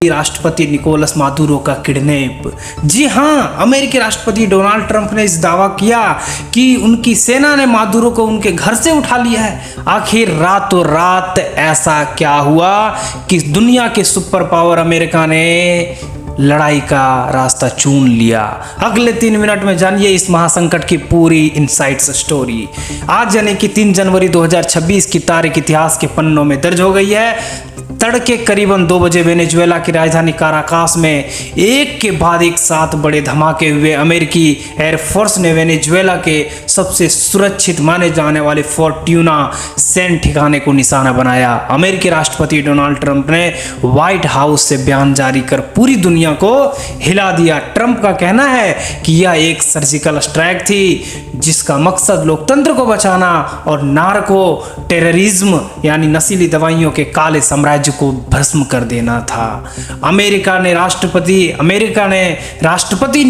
राष्ट्रपति Nicolas Maduro का kidnap. जी हाँ, अमेरिकी राष्ट्रपति डोनाल्ड ट्रंप ने इस दावा किया कि उनकी सेना ने मादुरो को उनके घर से उठा लिया है। आखिर रातों रात ऐसा क्या हुआ कि दुनिया के सुपर पावर अमेरिका ने लड़ाई का रास्ता चुन लिया। अगले 3 मिनट में जानिए इस महासंकट की पूरी इनसाइट्स स्टोरी। आज यानी कि 3 जनवरी 2026 की तारीख इतिहास के पन्नों में दर्ज हो गई है। तड़के करीबन 2 बजे वेनेजुएला की राजधानी काराकास में एक के बाद एक 7 बड़े धमाके हुए। अमेरिकी एयरफोर्स ने वेनेजुएला के सबसे सुरक्षित माने जाने वाले फोर्ट्यूना सैंड ठिकाने को निशाना बनाया। अमेरिकी राष्ट्रपति डोनाल्ड ट्रंप ने व्हाइट हाउस से बयान जारी कर पूरी दुनिया को हिला दिया। ट्रंप का कहना है कि यह एक सर्जिकल स्ट्राइक थी जिसका मकसद लोकतंत्र को बचाना और नार्को टेररिज्म यानी नशीली दवाइयों के काले साम्राज्य को भस्म कर देना था। अमेरिका ने राष्ट्रपति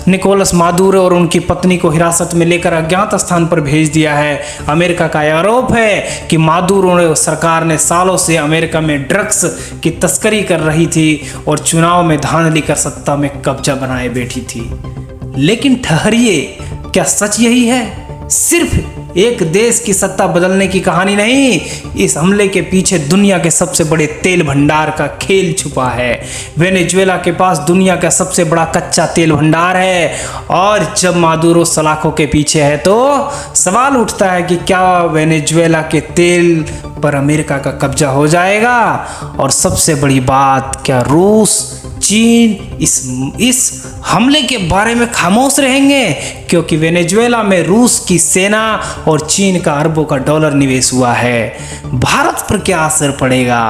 निकोलस मादुरो और उनकी पत्नी को हिरासत में लेकर अज्ञात स्थान पर भेज दिया है। अमेरिका का आरोप है कि मादुरो सरकार ने सालों से अमेरिका में ड्रग्स की तस्करी कर रही थी और चुनाव में धांधली कर सत्ता में कब्जा बनाए बैठी थी। लेकिन ठहरिए, क्या सच यही है? सिर्फ एक देश की सत्ता बदलने की कहानी नहीं, इस हमले के पीछे दुनिया के सबसे बड़े तेल भंडार का खेल छुपा है। वेनेजुएला के पास दुनिया का सबसे बड़ा कच्चा तेल भंडार है और जब मादुरो सलाखों के पीछे है तो सवाल उठता है कि क्या वेनेजुएला के तेल पर अमेरिका का कब्जा हो जाएगा? और सबसे बड़ी बात, क्या रूस, चीन इस हमले के बारे में खामोश रहेंगे? क्योंकि वेनेजुएला में रूस की सेना और चीन का अरबों का डॉलर निवेश हुआ है। भारत पर क्या असर पड़ेगा?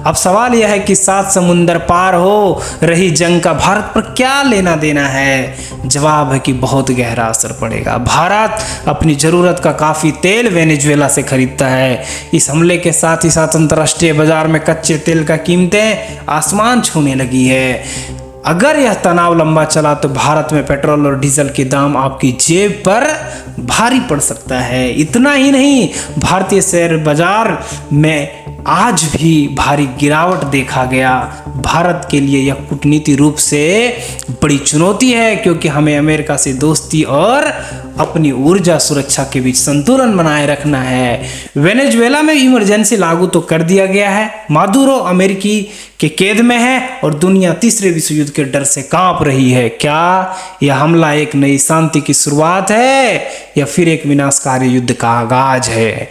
अब सवाल यह है कि 7 समुंदर पार हो रही जंग का भारत पर क्या लेना देना है? जवाब है कि बहुत गहरा असर पड़ेगा। भारत अपनी जरूरत का काफी तेल वेनेजुएला से खरीदता है। इस हमले के साथ ही साथ अंतर्राष्ट्रीय बाजार में कच्चे तेल का कीमतें आसमान छूने लगी है। अगर यह तनाव लंबा चला तो भारत में पेट्रोल और डीजल के दाम आपकी जेब पर भारी पड़ सकता है। इतना ही नहीं, भारतीय शेयर बाजार में आज भी भारी गिरावट देखा गया। भारत के लिए यह कूटनीति रूप से बड़ी चुनौती है क्योंकि हमें अमेरिका से दोस्ती और अपनी ऊर्जा सुरक्षा के बीच संतुलन बनाए रखना है। वेनेजुएला में इमरजेंसी लागू तो कर दिया गया है। मादुरो अमेरिकी के कैद में है और दुनिया तीसरे विश्व युद्ध के डर से कांप रही है। क्या यह हमला एक नई शांति की शुरुआत है या फिर एक विनाशकारी युद्ध का आगाज है?